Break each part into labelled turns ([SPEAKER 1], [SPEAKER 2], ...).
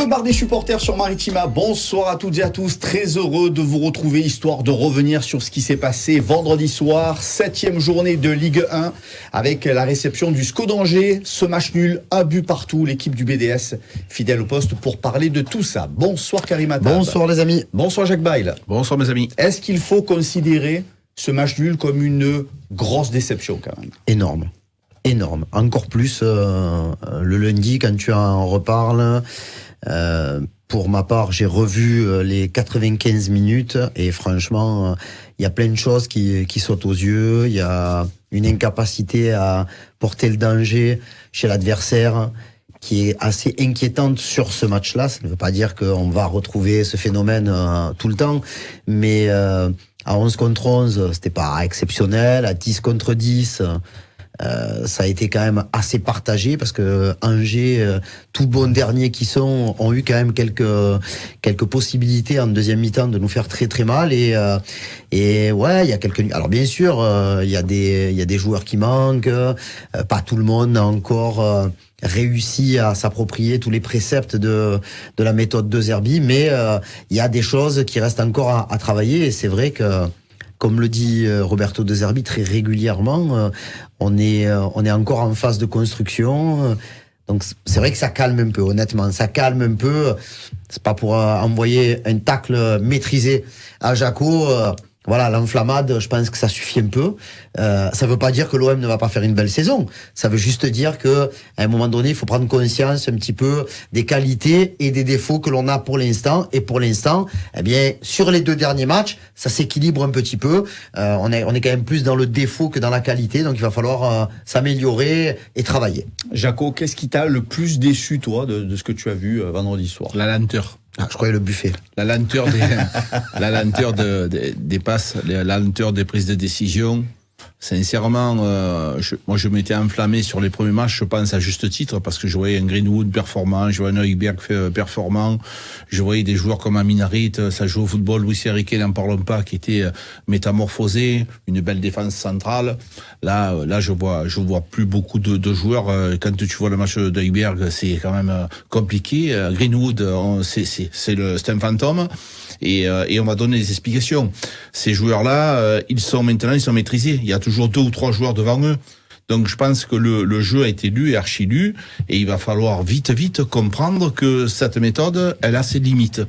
[SPEAKER 1] Le bar des supporters sur Maritima, bonsoir à toutes et à tous, très heureux de vous retrouver, histoire de revenir sur ce qui s'est passé vendredi soir, 7e journée de Ligue 1, avec la réception du SCO d'Angers, ce match nul, un but partout, l'équipe du BDS, fidèle au poste pour parler de tout ça. Bonsoir Karim Attab.
[SPEAKER 2] Bonsoir les amis.
[SPEAKER 1] Bonsoir Jacques Bail.
[SPEAKER 3] Bonsoir mes amis.
[SPEAKER 1] Est-ce qu'il faut considérer ce match nul comme une grosse déception quand même ?
[SPEAKER 2] Énorme. Encore plus le lundi quand tu en reparles. Pour ma part, j'ai revu les 95 minutes et franchement, il y a plein de choses qui sautent aux yeux. Il y a une incapacité à porter le danger chez l'adversaire qui est assez inquiétante sur ce match-là. Ça ne veut pas dire qu'on va retrouver ce phénomène tout le temps, mais à 11 contre 11, c'était pas exceptionnel. À 10 contre 10... ça a été quand même assez partagé parce que Angers, tout bon dernier qui sont, ont eu quand même quelques possibilités en deuxième mi-temps de nous faire très très mal et ouais, il y a quelques. Alors bien sûr, il y a des joueurs qui manquent, pas tout le monde a encore réussi à s'approprier tous les préceptes de la méthode de Zerbi, mais il y a des choses qui restent encore à travailler et c'est vrai que, comme le dit Roberto De Zerbi très régulièrement, on est encore en phase de construction. Donc c'est vrai que ça calme un peu, honnêtement. Ça calme un peu. C'est pas pour envoyer un tacle maîtrisé à Jaco. Voilà, l'enflammade, je pense que ça suffit un peu. Ça veut pas dire que l'OM ne va pas faire une belle saison. Ça veut juste dire que, à un moment donné, il faut prendre conscience un petit peu des qualités et des défauts que l'on a pour l'instant. Et pour l'instant, eh bien, sur les deux derniers matchs, ça s'équilibre un petit peu. On est quand même plus dans le défaut que dans la qualité. Donc, il va falloir s'améliorer et travailler.
[SPEAKER 1] Jaco, qu'est-ce qui t'a le plus déçu, toi, de ce que tu as vu vendredi soir ?
[SPEAKER 3] La lenteur.
[SPEAKER 2] Je croyais le buffet.
[SPEAKER 3] La lenteur des passes, la lenteur des prises de décision. Sincèrement, moi je m'étais enflammé sur les premiers matchs, je pense à juste titre, parce que je voyais un Greenwood performant, je voyais un Højbjerg performant, je voyais des joueurs comme Aminarit, ça joue au football, Luis Enrique, n'en parlons pas, qui était métamorphosé, une belle défense centrale. Là, je vois plus beaucoup de joueurs. Quand tu vois le match de Højbjerg, c'est quand même compliqué. Greenwood, c'est un fantôme. Et on va donner des explications. Ces joueurs-là, ils sont maîtrisés. Il y a toujours 2 ou 3 joueurs devant eux. Donc je pense que le jeu a été lu et archi lu, et il va falloir vite comprendre que cette méthode, elle a ses limites.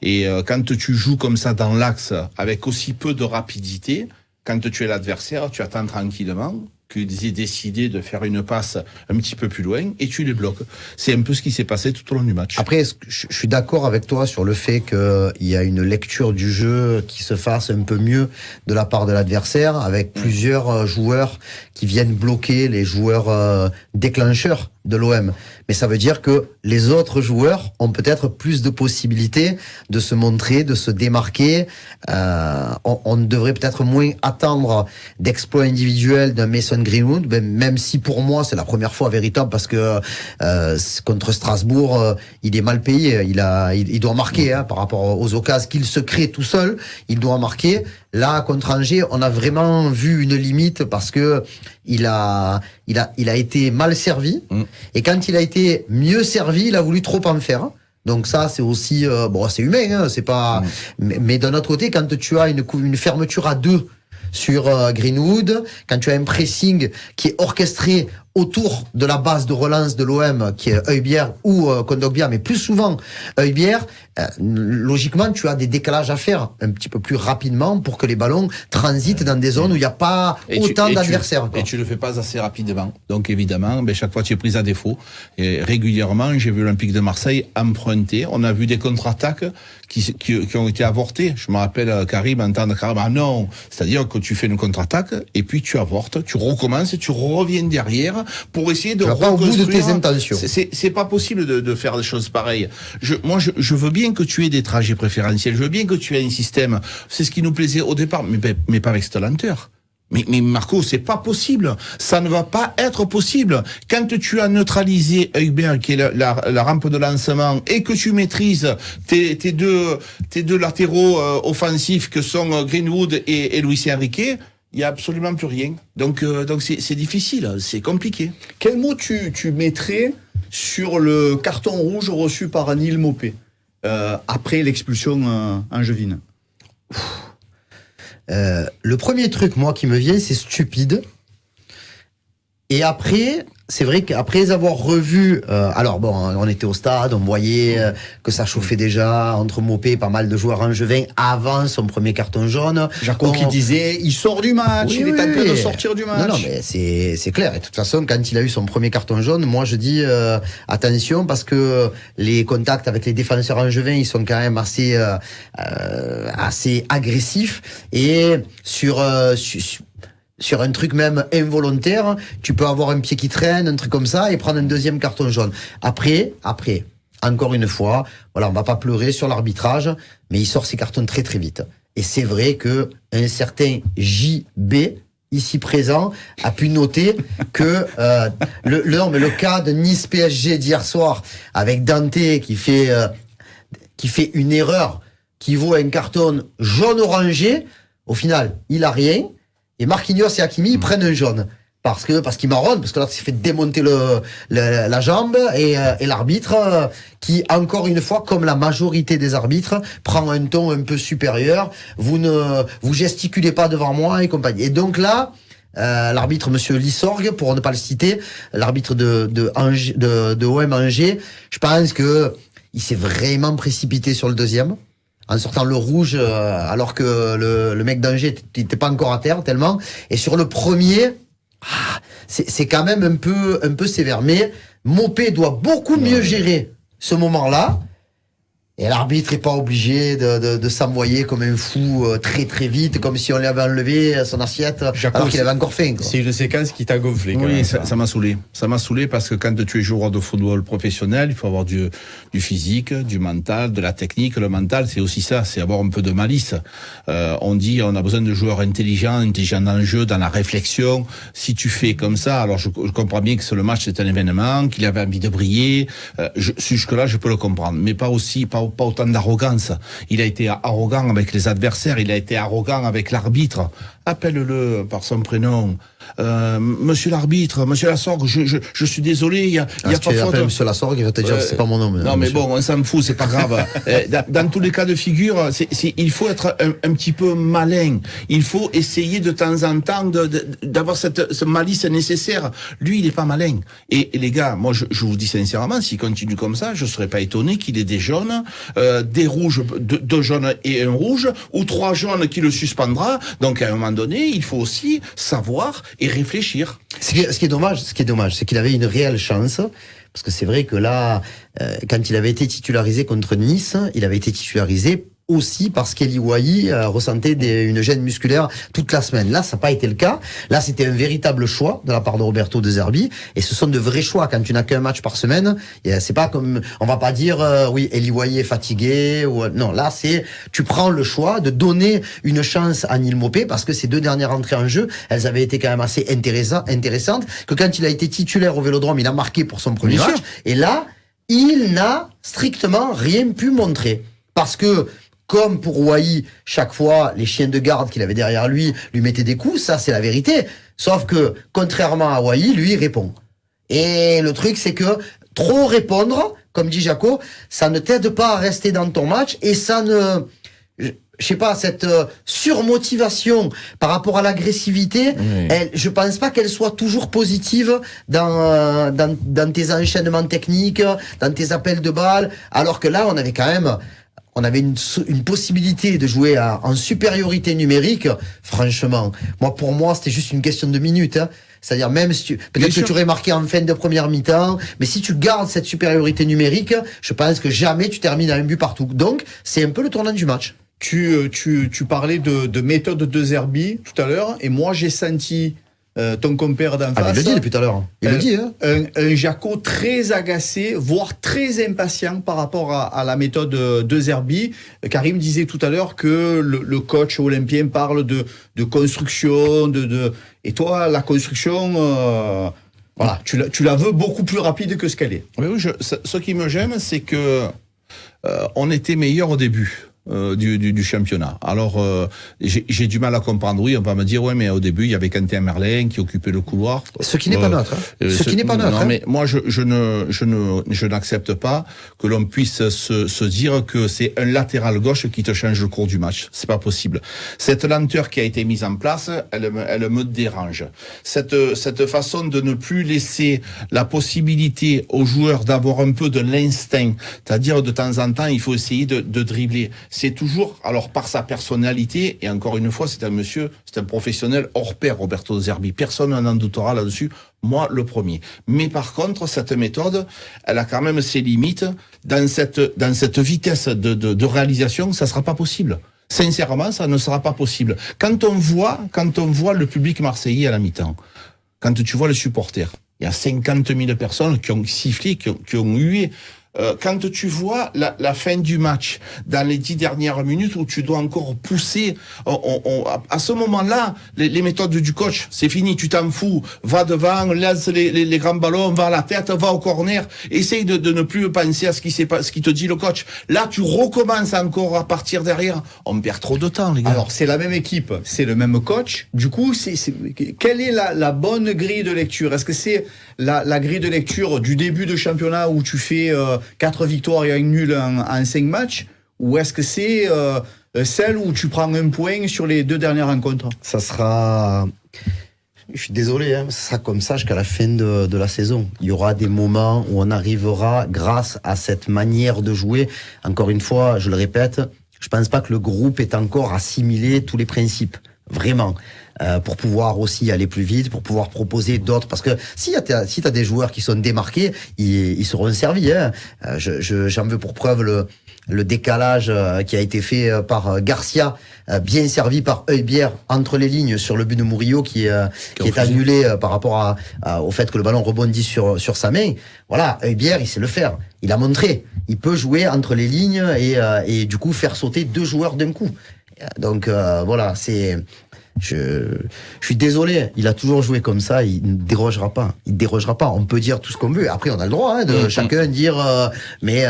[SPEAKER 3] Et quand tu joues comme ça dans l'axe, avec aussi peu de rapidité, quand tu es l'adversaire, tu attends tranquillement qu'ils aient décidé de faire une passe un petit peu plus loin et tu les bloques. C'est un peu ce qui s'est passé tout au long du match.
[SPEAKER 2] Après, je suis d'accord avec toi sur le fait qu'il y a une lecture du jeu qui se fasse un peu mieux de la part de l'adversaire, avec plusieurs joueurs qui viennent bloquer les joueurs déclencheurs de l'OM. Mais ça veut dire que les autres joueurs ont peut-être plus de possibilités de se montrer, de se démarquer. On devrait peut-être moins attendre d'exploits individuels d'un Mason Greenwood, même si pour moi c'est la première fois véritable, parce que contre Strasbourg, il est mal payé. Il doit marquer par rapport aux occasions qu'il se crée tout seul. Il doit marquer. Là, contre Angers, on a vraiment vu une limite parce que il a été mal servi. Et quand il a été mieux servi, il a voulu trop en faire. Donc ça, c'est aussi c'est humain, c'est pas. Mais d'un autre côté, quand tu as une fermeture à 2 sur Greenwood, quand tu as un pressing qui est orchestré autour de la base de relance de l'OM, qui est Højbjerg ou Kondogbia, mais plus souvent Højbjerg, logiquement, tu as des décalages à faire un petit peu plus rapidement pour que les ballons transitent dans des zones où il n'y a pas autant d'adversaires.
[SPEAKER 3] Et tu le fais pas assez rapidement. Donc évidemment, chaque fois tu es pris à défaut. Et régulièrement, j'ai vu l'Olympique de Marseille emprunter. On a vu des contre-attaques qui ont été avortées. Je me rappelle Karim entendre Karim, non. C'est-à-dire que tu fais une contre-attaque et puis tu avortes, tu recommences, tu reviens derrière pour essayer de
[SPEAKER 2] reconstruire. Au bout de tes intentions.
[SPEAKER 3] C'est pas possible de faire des choses pareilles. Je veux bien que tu aies des trajets préférentiels, je veux bien que tu aies un système. C'est ce qui nous plaisait au départ, mais pas avec cette lenteur. Mais Marco, c'est pas possible. Ça ne va pas être possible. Quand tu as neutralisé Højbjerg, qui est la rampe de lancement, et que tu maîtrises tes deux latéraux offensifs que sont Greenwood et Luis Enrique, il y a absolument plus rien. Donc c'est difficile, c'est compliqué.
[SPEAKER 1] Quel mot tu mettrais sur le carton rouge reçu par Neil Maupay après l'expulsion angevine.
[SPEAKER 2] Le premier truc, moi, qui me vient, c'est stupide. Et après, c'est vrai qu'après avoir revu, alors bon, on était au stade, on voyait que ça chauffait déjà entre Maupay, pas mal de joueurs angevins avant son premier carton jaune.
[SPEAKER 1] Jaco qui disait, il sort du match, il est en train de sortir du match.
[SPEAKER 2] Non, mais c'est clair. Et de toute façon, quand il a eu son premier carton jaune, moi je dis attention parce que les contacts avec les défenseurs angevins, ils sont quand même assez agressifs et sur un truc même involontaire, tu peux avoir un pied qui traîne, un truc comme ça, et prendre un deuxième carton jaune. Après, encore une fois, voilà, on va pas pleurer sur l'arbitrage, mais il sort ses cartons très très vite. Et c'est vrai que un certain JB, ici présent, a pu noter que le cas de Nice PSG d'hier soir, avec Dante qui fait une erreur qui vaut un carton jaune-orangé, au final, il a rien. Et Marquinhos et Hakimi, ils prennent un jaune. Parce qu'ils marronnent, parce que là, s'est fait démonter la jambe, et l'arbitre, qui, encore une fois, comme la majorité des arbitres, prend un ton un peu supérieur. Vous gesticulez pas devant moi et compagnie. Et donc là, l'arbitre, monsieur Lissorg, pour ne pas le citer, l'arbitre de OM Angers, je pense que il s'est vraiment précipité sur le deuxième, en sortant le rouge, alors que le mec d'Angers n'était pas encore à terre tellement. Et sur le premier, c'est quand même un peu sévère. Mais Maupay doit beaucoup mieux gérer ce moment-là. Et l'arbitre est pas obligé de s'envoyer comme un fou très très vite, comme si on lui avait enlevé son assiette alors qu'il avait encore faim.
[SPEAKER 1] C'est une séquence qui t'a gonflé.
[SPEAKER 3] Oui, ça m'a saoulé. Ça m'a saoulé parce que quand tu es joueur de football professionnel, il faut avoir du physique, du mental, de la technique. Le mental, c'est aussi ça, c'est avoir un peu de malice. On dit, on a besoin de joueurs intelligents dans le jeu, dans la réflexion. Si tu fais comme ça, alors je comprends bien que le match c'est un événement, qu'il avait envie de briller. Jusque-là, je peux le comprendre, mais pas autant d'arrogance. Il a été arrogant avec les adversaires, il a été arrogant avec l'arbitre. Appelle-le par son prénom. Monsieur l'arbitre, monsieur Lassorgue, je suis désolé, il y a pas faute.
[SPEAKER 2] Monsieur Lassorgue, il va te dire c'est pas mon nom.
[SPEAKER 3] Non, mais bon, on s'en fout, c'est pas grave. Dans tous les cas de figure, il faut être un petit peu malin. Il faut essayer de temps en temps d'avoir cette malice nécessaire. Lui, il est pas malin. Et les gars, moi, je vous dis sincèrement, s'il continue comme ça, je serais pas étonné qu'il ait des jaunes, des rouges, deux jaunes et un rouge, ou 3 jaunes qui le suspendra. Donc, à un moment donné, il faut aussi savoir et réfléchir.
[SPEAKER 2] Ce qui est dommage, c'est qu'il avait une réelle chance. Parce que c'est vrai que là, quand il avait été titularisé contre Nice, il avait été titularisé aussi parce qu'Eli Wahi ressentait une gêne musculaire toute la semaine. Là, ça n'a pas été le cas. Là, c'était un véritable choix de la part de Roberto De Zerbi. Et ce sont de vrais choix. Quand tu n'as qu'un match par semaine, c'est pas comme, on va pas dire, oui, Eli Wahi est fatigué, ou, non, là, tu prends le choix de donner une chance à Neil Maupay parce que ces 2 dernières entrées en jeu, elles avaient été quand même assez intéressantes, que quand il a été titulaire au Vélodrome, il a marqué pour son premier match. Et là, il n'a strictement rien pu montrer. Parce que, comme pour Wahi, chaque fois, les chiens de garde qu'il avait derrière lui mettaient des coups, ça c'est la vérité. Sauf que, contrairement à Wahi, lui, il répond. Et le truc, c'est que trop répondre, comme dit Jaco, ça ne t'aide pas à rester dans ton match, et ça ne... Je sais pas, cette surmotivation par rapport à l'agressivité, je pense pas qu'elle soit toujours positive dans tes enchaînements techniques, dans tes appels de balles, alors que là, on avait une possibilité de jouer en supériorité numérique. Franchement, pour moi, c'était juste une question de minutes. Hein. C'est-à-dire, même si peut-être que tu aurais marqué en fin de première mi-temps, mais si tu gardes cette supériorité numérique, je pense que jamais tu termines à un but partout. Donc, c'est un peu le tournant du match.
[SPEAKER 1] Tu parlais de méthode de Zerbi tout à l'heure, et moi j'ai senti ton compère d'en face.
[SPEAKER 2] Il le dit depuis tout à l'heure. Il le dit. Hein.
[SPEAKER 1] Un Jaco très agacé, voire très impatient par rapport à la méthode de Zerbi. Karim disait tout à l'heure que le coach olympien parle de construction, et toi, la construction, voilà, tu la veux beaucoup plus rapide que ce qu'elle est.
[SPEAKER 3] Oui, ce qui me gêne, c'est que on était meilleur au début. du championnat. Alors, j'ai du mal à comprendre. Oui, on va me dire, ouais, mais au début, il y avait Quentin Merlin qui occupait le couloir.
[SPEAKER 2] Ce qui n'est pas neutre. Ce qui n'est pas neutre.
[SPEAKER 3] Non, mais moi, je n'accepte pas que l'on puisse se dire que c'est un latéral gauche qui te change le cours du match. C'est pas possible. Cette lenteur qui a été mise en place, elle me dérange. Cette façon de ne plus laisser la possibilité aux joueurs d'avoir un peu de l'instinct, c'est-à-dire de temps en temps, il faut essayer de dribbler. C'est toujours, alors par sa personnalité, et encore une fois, c'est un professionnel hors pair, Roberto De Zerbi. Personne n'en doutera là-dessus, moi le premier. Mais par contre, cette méthode, elle a quand même ses limites. Dans cette vitesse de réalisation, ça sera pas possible. Sincèrement, ça ne sera pas possible. Quand on voit le public marseillais à la mi-temps, quand tu vois les supporters, il y a 50 000 personnes qui ont sifflé, qui ont hué. Quand tu vois la fin du match, dans les 10 dernières minutes où tu dois encore pousser, à ce moment-là, les méthodes du coach, c'est fini, tu t'en fous, va devant, lance les grands ballons, va à la tête, va au corner, essaye de ne plus penser à ce qui te dit le coach. Là, tu recommences encore à partir derrière. On perd trop de temps, les gars.
[SPEAKER 1] Alors, c'est la même équipe, c'est le même coach. Du coup, quelle est la bonne grille de lecture? Est-ce que c'est la grille de lecture du début de championnat où tu fais 4 victoires et un nul en 5 matchs, ou est-ce que c'est celle où tu prends un point sur les 2 dernières rencontres?
[SPEAKER 2] Ça sera... Je suis désolé, ça sera comme ça jusqu'à la fin de la saison. Il y aura des moments où on arrivera, grâce à cette manière de jouer, encore une fois, je le répète, je pense pas que le groupe ait encore assimilé tous les principes. Vraiment. Pour pouvoir aussi aller plus vite, pour pouvoir proposer d'autres, parce que si t'as des joueurs qui sont démarqués, ils seront servis. J'en veux pour preuve le décalage qui a été fait par Garcia, bien servi par Heubière entre les lignes sur le but de Murillo qui est annulé par rapport au fait que le ballon rebondit sur sa main. Voilà, Heubière, il sait le faire. Il a montré. Il peut jouer entre les lignes et du coup faire sauter 2 joueurs d'un coup. Donc voilà, je suis désolé, il a toujours joué comme ça, il ne dérogera pas. Il dérogera pas. On peut dire tout ce qu'on veut. Après, on a le droit de chacun dire. Mais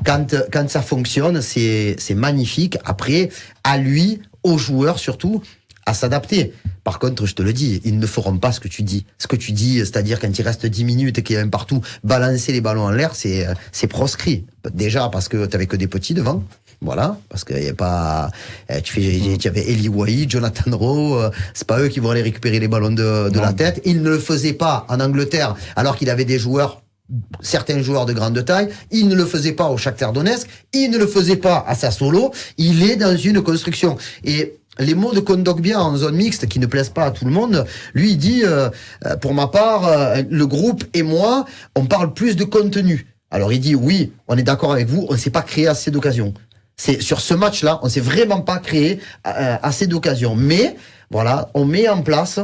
[SPEAKER 2] quand ça fonctionne, c'est magnifique. Après, à lui, aux joueurs surtout, à s'adapter. Par contre, je te le dis, ils ne feront pas ce que tu dis. Ce que tu dis, c'est-à-dire quand il reste 10 minutes et qu'il y a un partout, balancer les ballons en l'air, c'est proscrit. Déjà parce que t'avais que des petits devant. Voilà, parce qu'il y a pas, tu avais Eli Wahi, Jonathan Rowe, c'est pas eux qui vont aller récupérer les ballons de la tête. Il ne le faisait pas en Angleterre, alors qu'il avait des joueurs, certains joueurs de grande taille. Il ne le faisait pas au Shakhtar Donetsk. Il ne le faisait pas à Sassuolo. Il est dans une construction. Et les mots de Kondogbia en zone mixte qui ne plaisent pas à tout le monde, lui il dit, pour ma part, le groupe et moi, on parle plus de contenu. Alors il dit, oui, on est d'accord avec vous, on ne s'est pas créé assez d'occasions. C'est sur ce match-là, on s'est vraiment pas créé assez d'occasions. Mais voilà, on met en place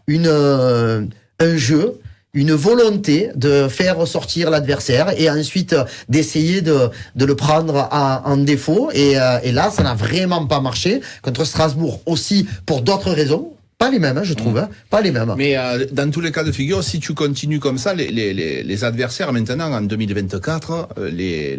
[SPEAKER 2] un jeu, une volonté de faire ressortir l'adversaire et ensuite d'essayer de le prendre en défaut. Et là, ça n'a vraiment pas marché contre Strasbourg aussi pour d'autres raisons. Pas les mêmes, je trouve, pas les mêmes.
[SPEAKER 3] Mais dans tous les cas de figure, si tu continues comme ça, les adversaires maintenant en 2024, les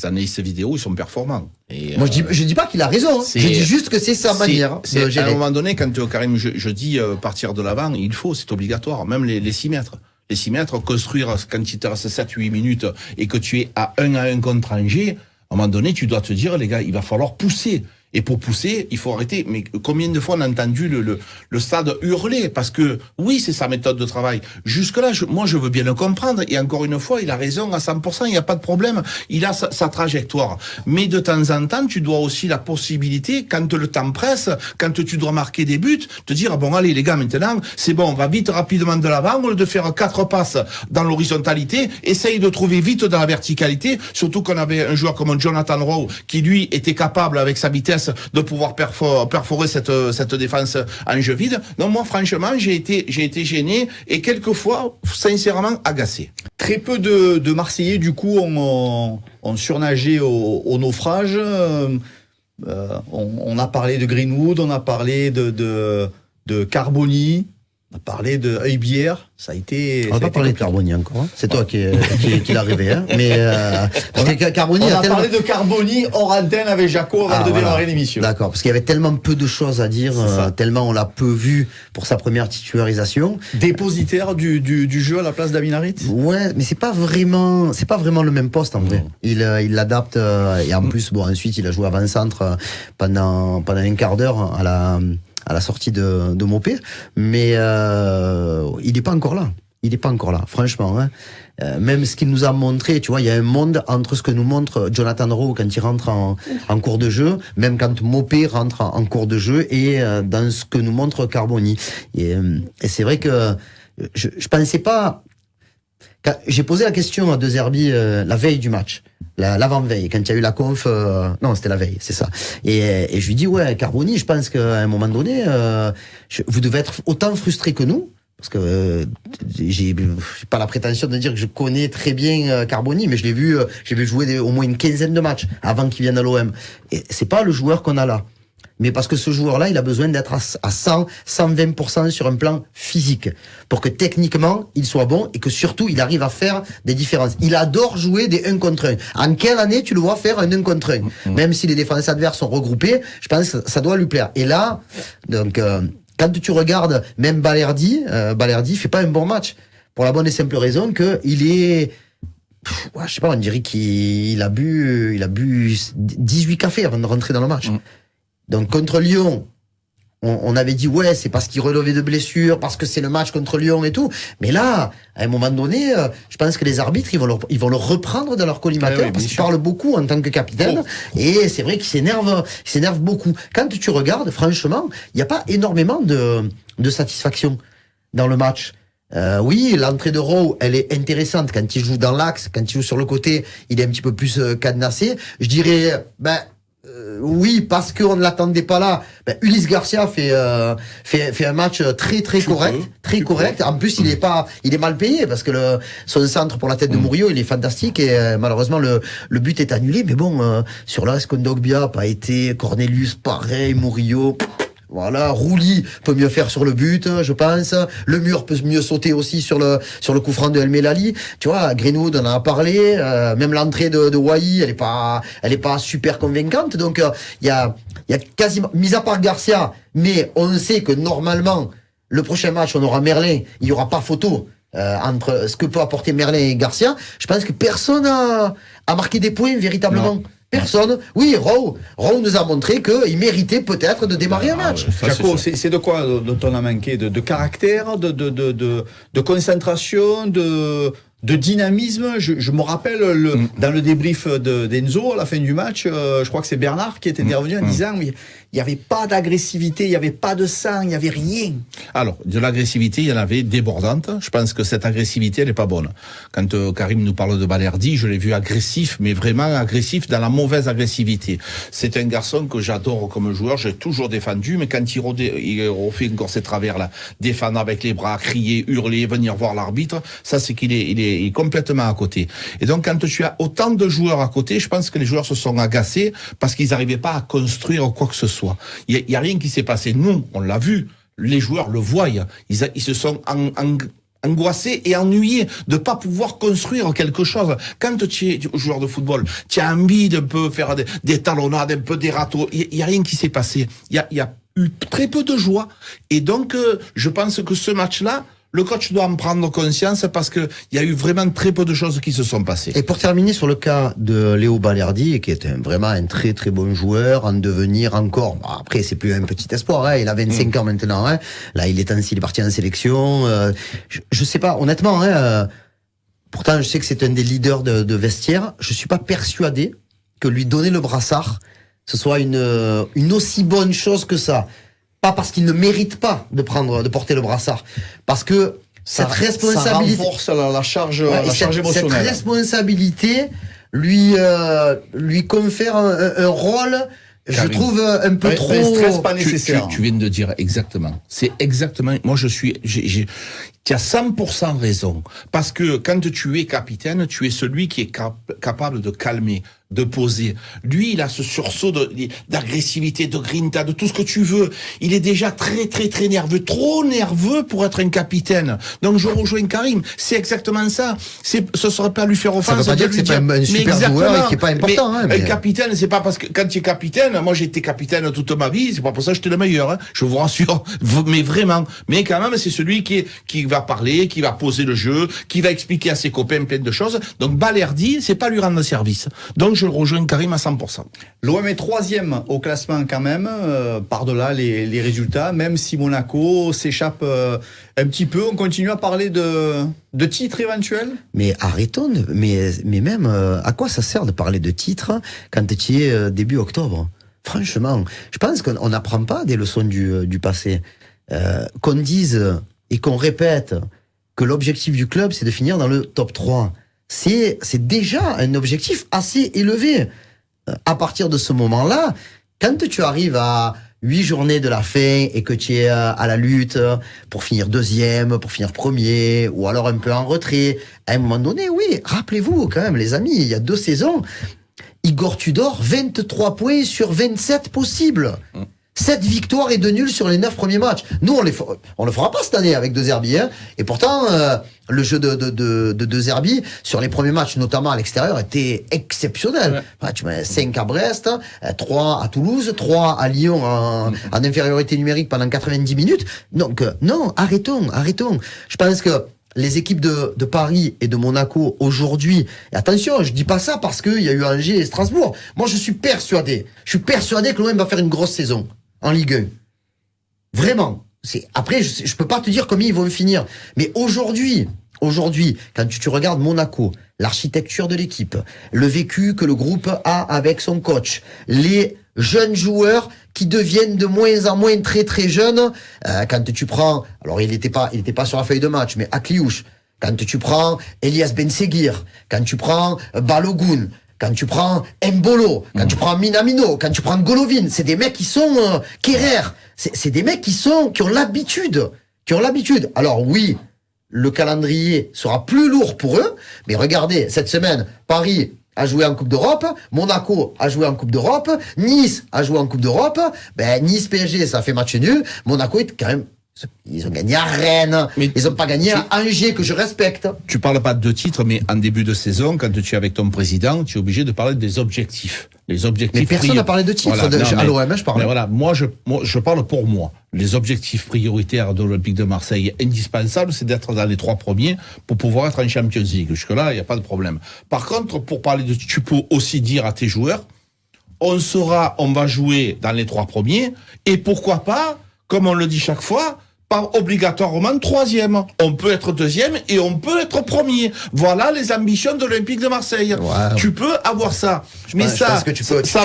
[SPEAKER 3] analystes vidéo, ils sont performants. Et,
[SPEAKER 2] moi, je dis pas qu'il a raison. Je dis juste que c'est sa manière de gérer.
[SPEAKER 3] À un moment donné, quand Karim, je dis partir de l'avant, c'est obligatoire, même les 6 mètres. Les 6 mètres, construire quand il te reste 7-8 minutes et que tu es à 1 contre Angers, à un moment donné, tu dois te dire, les gars, il va falloir pousser. Et pour pousser, il faut arrêter. Mais combien de fois on a entendu le stade hurler? Parce que, oui, c'est sa méthode de travail. Jusque-là, moi, je veux bien le comprendre. Et encore une fois, il a raison à 100%. Il n'y a pas de problème. Il a sa trajectoire. Mais de temps en temps, tu dois aussi la possibilité, quand le temps presse, quand tu dois marquer des buts, te dire, bon, allez, les gars, maintenant, c'est bon, on va vite, rapidement de l'avant. Au lieu de faire 4 passes dans l'horizontalité, essaye de trouver vite dans la verticalité. Surtout qu'on avait un joueur comme Jonathan Rowe, qui, lui, était capable, avec sa vitesse, de pouvoir perforer cette défense en jeu vide. Donc moi, franchement, j'ai été gêné et quelquefois, sincèrement, agacé.
[SPEAKER 1] Très peu de Marseillais, du coup, ont surnagé au naufrage. On a parlé de Greenwood, on a parlé de Carboni. On a parlé de Heubière, ça a été...
[SPEAKER 2] On va pas parler de Carboni encore, hein. C'est toi qui l'a rêvé, hein. Mais parce que Carboni
[SPEAKER 1] on a
[SPEAKER 2] tellement...
[SPEAKER 1] parlé de Carboni hors antenne avec Jaco avant de démarrer l'émission.
[SPEAKER 2] D'accord, parce qu'il y avait tellement peu de choses à dire, tellement on l'a peu vu pour sa première titularisation.
[SPEAKER 1] Dépositaire du jeu à la place d'Aminarit.
[SPEAKER 2] Ouais, mais c'est pas vraiment le même poste en vrai. Il l'adapte et en plus ensuite il a joué avant-centre pendant un quart d'heure à la sortie de Mopé, mais il n'est pas encore là. Il n'est pas encore là, franchement. Hein. Même ce qu'il nous a montré, tu vois, il y a un monde entre ce que nous montre Jonathan Rowe quand il rentre en cours de jeu, même quand Mopé rentre en cours de jeu, et dans ce que nous montre Carboni. Et c'est vrai que je pensais pas... J'ai posé la question à De Zerbi la veille du match, l'avant-veille, quand il y a eu la conf. Non, c'était la veille, c'est ça. Et je lui dis Carboni, je pense qu'à un moment donné, vous devez être autant frustré que nous, parce que j'ai pas la prétention de dire que je connais très bien Carboni, mais je l'ai vu jouer au moins une quinzaine de matchs avant qu'il vienne à l'OM. Et c'est pas le joueur qu'on a là. Mais parce que ce joueur-là, il a besoin d'être à 100, 120% sur un plan physique, pour que techniquement, il soit bon et que surtout, il arrive à faire des différences. Il adore jouer des 1 contre 1. En quelle année tu le vois faire un 1 contre 1 ? Même si les défenses adverses sont regroupées, je pense que ça doit lui plaire. Et là, donc, quand tu regardes même Balerdi fait pas un bon match. Pour la bonne et simple raison qu'il est... je sais pas, on dirait qu'il a bu 18 cafés avant de rentrer dans le match. Donc contre Lyon, on avait dit c'est parce qu'il relevait de blessures, parce que c'est le match contre Lyon et tout. Mais là, à un moment donné, je pense que les arbitres ils vont le reprendre dans leur collimateur parce qu'il parle beaucoup en tant que capitaine. Et c'est vrai qu'il s'énerve beaucoup. Quand tu regardes, franchement, il n'y a pas énormément de satisfaction dans le match. Oui, l'entrée de Rowe, elle est intéressante quand il joue dans l'axe, quand il joue sur le côté, il est un petit peu plus cadenassé. Je dirais, oui, parce qu'on ne l'attendait pas là. Ulysse Garcia fait un match très très correct. En plus, il est mal payé parce que son centre pour la tête de Murillo, il est fantastique et malheureusement le but est annulé. Mais bon, sur l'As Kondogbia, pas été, Cornelius pareil, Murillo. Voilà, Rouli peut mieux faire sur le but, je pense. Le mur peut mieux sauter aussi sur le coup franc de El Melali. Tu vois, Greenwood, on en a parlé. Même l'entrée de Wai, elle est pas super convaincante. Donc, il y a quasiment, mis à part Garcia, mais on sait que normalement, le prochain match, on aura Merlin. Il y aura pas photo. Entre ce que peut apporter Merlin et Garcia. Je pense que personne a marqué des points véritablement. Non. Personne. Oui, Rowe nous a montré qu'il méritait peut-être de démarrer un match.
[SPEAKER 1] Jaco, c'est de quoi dont on a manqué ? De caractère, de concentration, de dynamisme. Je me rappelle dans le débrief d'Enzo à la fin du match, je crois que c'est Bernard qui était intervenu en disant il n'y avait pas d'agressivité, il n'y avait pas de sang, il n'y avait rien.
[SPEAKER 3] Alors, de l'agressivité, il y en avait débordante. Je pense que cette agressivité, elle n'est pas bonne. Quand Karim nous parle de Balerdi, je l'ai vu agressif, mais vraiment agressif dans la mauvaise agressivité. C'est un garçon que j'adore comme joueur, j'ai toujours défendu, mais quand il refait encore ces travers-là, défendre avec les bras, crier, hurler, venir voir l'arbitre, ça c'est qu'il est complètement à côté. Et donc, quand tu as autant de joueurs à côté, je pense que les joueurs se sont agacés parce qu'ils n'arrivaient pas à construire quoi que ce soit. Il y a rien qui s'est passé. Nous, on l'a vu. Les joueurs le voient. Ils se sont angoissés et ennuyés de pas pouvoir construire quelque chose. Quand tu es joueur de football, tu as envie de peu faire des talonnades, un peu des râteaux. Il y a rien qui s'est passé. Il y a eu très peu de joie. Et donc, je pense que ce match-là, le coach doit en prendre conscience parce que il y a eu vraiment très peu de choses qui se sont passées.
[SPEAKER 2] Et pour terminer sur le cas de Léo Balerdi, qui est vraiment un très très bon joueur, en devenir encore. Après, c'est plus un petit espoir, hein, il a 25 ans maintenant. Hein. Là, il est parti en sélection. Je sais pas, honnêtement. Pourtant, je sais que c'est un des leaders de vestiaire. Je suis pas persuadé que lui donner le brassard, ce soit une aussi bonne chose que ça. Pas parce qu'il ne mérite pas de porter le brassard, parce que cette responsabilité,
[SPEAKER 1] ça renforce la charge émotionnelle.
[SPEAKER 2] Cette responsabilité lui confère un rôle, Karim, je trouve un peu trop.
[SPEAKER 1] Stress pas nécessaire.
[SPEAKER 3] Tu viens de dire exactement. C'est exactement. Moi, tu as 100% raison. Parce que quand tu es capitaine, tu es celui qui est capable de calmer de poser. Lui, il a ce sursaut d'agressivité, de grinta, de tout ce que tu veux. Il est déjà très, très, très nerveux. Trop nerveux pour être un capitaine. Donc, je rejoins Karim. C'est exactement ça. Ce serait pas lui faire offense.
[SPEAKER 2] Ça veut pas dire que c'est pas un super joueur et qui est pas important.
[SPEAKER 3] Un capitaine, c'est pas parce que quand tu es capitaine, moi j'ai été capitaine toute ma vie, c'est pas pour ça que j'étais le meilleur, hein, je vous rassure. Mais vraiment. Mais quand même, c'est celui qui va parler, qui va poser le jeu, qui va expliquer à ses copains plein de choses. Donc, Balerdi, c'est pas lui rendre service. Donc, je rejoins Karim à 100%.
[SPEAKER 1] L'OM est 3e au classement quand même, par-delà les résultats, même si Monaco s'échappe un petit peu. On continue à parler de titres éventuels.
[SPEAKER 2] Mais arrêtons, mais même, à quoi ça sert de parler de titres quand tu y es début octobre? Franchement, je pense qu'on n'apprend pas des leçons du passé. Qu'on dise et qu'on répète que l'objectif du club, c'est de finir dans le top 3. C'est déjà un objectif assez élevé. À partir de ce moment-là, quand tu arrives à 8 journées de la fin et que tu es à la lutte pour finir 2e, pour finir 1er, ou alors un peu en retrait, à un moment donné, oui, rappelez-vous quand même, les amis, il y a 2 saisons, Igor Tudor, 23 points sur 27 possibles. 7 victoires et 2 nuls sur les 9 premiers matchs. Nous, on le fera pas cette année avec De Zerbi, hein. Et pourtant, le jeu de Zerbi, sur les premiers matchs, notamment à l'extérieur, était exceptionnel. Ouais. Enfin, tu mets 5 à Brest, 3 à Toulouse, 3 à Lyon en infériorité numérique pendant 90 minutes. Donc, non, arrêtons. Je pense que les équipes de Paris et de Monaco aujourd'hui, et attention, je dis pas ça parce qu'il y a eu Angers et Strasbourg. Moi, je suis persuadé que l'OM va faire une grosse saison en Ligue 1. Vraiment. Après, je peux pas te dire combien ils vont finir. Mais aujourd'hui, quand tu regardes Monaco, l'architecture de l'équipe, le vécu que le groupe a avec son coach, les jeunes joueurs qui deviennent de moins en moins très très jeunes, quand tu prends, alors il était pas sur la feuille de match, mais Akliouche, quand tu prends Elias Ben Seguir, quand tu prends Balogun, quand tu prends Mbolo, quand tu prends Minamino, quand tu prends Golovin, c'est des mecs qui sont Kerrer, c'est des mecs qui ont l'habitude. Alors oui, le calendrier sera plus lourd pour eux, mais regardez, cette semaine, Paris a joué en Coupe d'Europe, Monaco a joué en Coupe d'Europe, Nice a joué en Coupe d'Europe, Nice PSG ça fait match nul, Monaco est quand même, ils ont gagné à Rennes, mais ils n'ont pas gagné à Angers que je respecte.
[SPEAKER 3] Tu parles pas de titres, mais en début de saison, quand tu es avec ton président, tu es obligé de parler des objectifs. Les objectifs.
[SPEAKER 2] Mais personne n'a parlé de titres à l'OM, je parle.
[SPEAKER 3] Mais voilà, moi je parle pour moi. Les objectifs prioritaires de l'Olympique de Marseille, indispensables, c'est d'être dans les 3 premiers pour pouvoir être en Champions League. Jusque-là, il n'y a pas de problème. Par contre, pour parler tu peux aussi dire à tes joueurs, on va jouer dans les 3 premiers, et pourquoi pas, comme on le dit chaque fois, pas obligatoirement 3e. On peut être 2e et on peut être 1er. Voilà les ambitions de l'Olympique de Marseille. Ouais. Tu peux avoir ça. Mais ça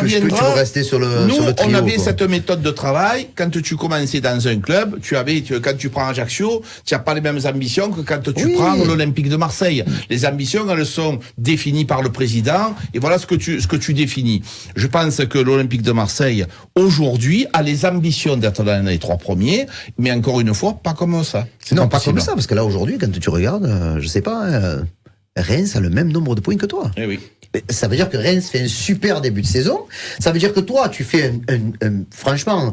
[SPEAKER 3] viendra.
[SPEAKER 2] Tu peux rester sur le
[SPEAKER 3] Nous,
[SPEAKER 2] sur le trio,
[SPEAKER 3] on avait cette méthode de travail. Quand tu commençais dans un club, quand tu prends Ajaccio, tu n'as pas les mêmes ambitions que quand tu prends l'Olympique de Marseille. Les ambitions, elles sont définies par le président. Et voilà ce que tu définis. Je pense que l'Olympique de Marseille, aujourd'hui, a les ambitions d'être dans les 3 premiers. Mais encore une fois, pas comme ça.
[SPEAKER 2] Non, pas comme ça, parce que là, aujourd'hui, quand tu regardes, je sais pas, Reims a le même nombre de points que toi.
[SPEAKER 3] Eh oui.
[SPEAKER 2] Ça veut dire que Reims fait un super début de saison. Ça veut dire que toi, tu fais franchement,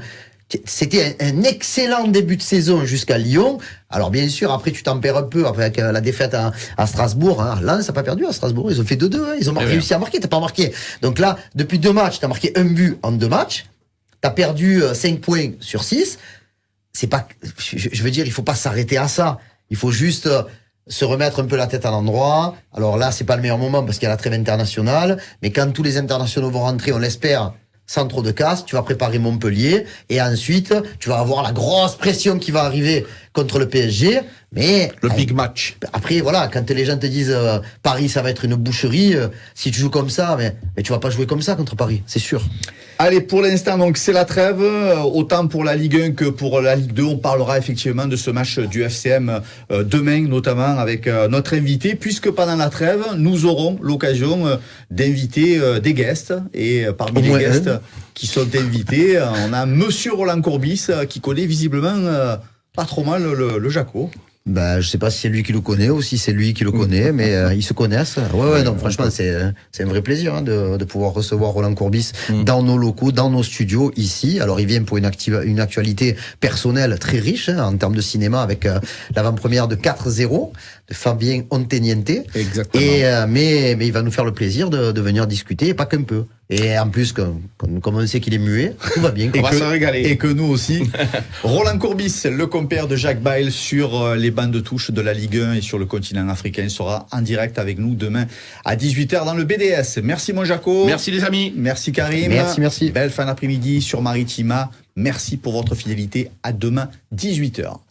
[SPEAKER 2] c'était un excellent début de saison jusqu'à Lyon. Alors, bien sûr, après, tu tempères un peu avec la défaite à Strasbourg. Hein. Lens n'a pas perdu à Strasbourg. Ils ont fait 2-2. Hein. Ils ont réussi à marquer. T'as pas marqué. Donc là, depuis 2 matchs, t'as marqué un but en 2 matchs. T'as perdu 5 points sur 6. C'est pas, je veux dire, il faut pas s'arrêter à ça. Il faut juste se remettre un peu la tête à l'endroit. Alors là, c'est pas le meilleur moment parce qu'il y a la trêve internationale. Mais quand tous les internationaux vont rentrer, on l'espère, sans trop de casse, tu vas préparer Montpellier. Et ensuite, tu vas avoir la grosse pression qui va arriver contre le PSG. Mais
[SPEAKER 3] le big match.
[SPEAKER 2] Après, voilà, quand les gens te disent Paris, ça va être une boucherie, si tu joues comme ça, mais tu vas pas jouer comme ça contre Paris, c'est sûr.
[SPEAKER 1] Allez, pour l'instant, donc c'est la trêve, autant pour la Ligue 1 que pour la Ligue 2. On parlera effectivement de ce match du FCM demain, notamment avec notre invité, puisque pendant la trêve, nous aurons l'occasion d'inviter des guests. Et parmi les guests qui sont invités, on a Monsieur Roland Courbis qui connaît visiblement pas trop mal le Jaco.
[SPEAKER 2] Ben, je sais pas si c'est lui qui le connaît ou si c'est lui qui le connaît, mais ils se connaissent. Ouais, non, franchement, c'est un vrai plaisir de pouvoir recevoir Roland Courbis dans nos locaux, dans nos studios ici. Alors, il vient pour une actualité personnelle très riche en termes de cinéma avec l'avant-première de 4-0 de Fabien Onteniente.
[SPEAKER 3] Exactement.
[SPEAKER 2] Mais il va nous faire le plaisir de venir discuter, et pas qu'un peu. Et en plus, comme on sait qu'il est muet, tout va bien.
[SPEAKER 3] On va se régaler.
[SPEAKER 1] Et que nous aussi. Roland Courbis, le compère de Jacques Bail sur les bancs de touche de la Ligue 1 et sur le continent africain, sera en direct avec nous demain à 18h dans le BDS. Merci mon Jaco.
[SPEAKER 3] Merci les amis.
[SPEAKER 1] Merci Karim.
[SPEAKER 2] Merci.
[SPEAKER 1] Belle fin d'après-midi sur Maritima. Merci pour votre fidélité. À demain, 18h.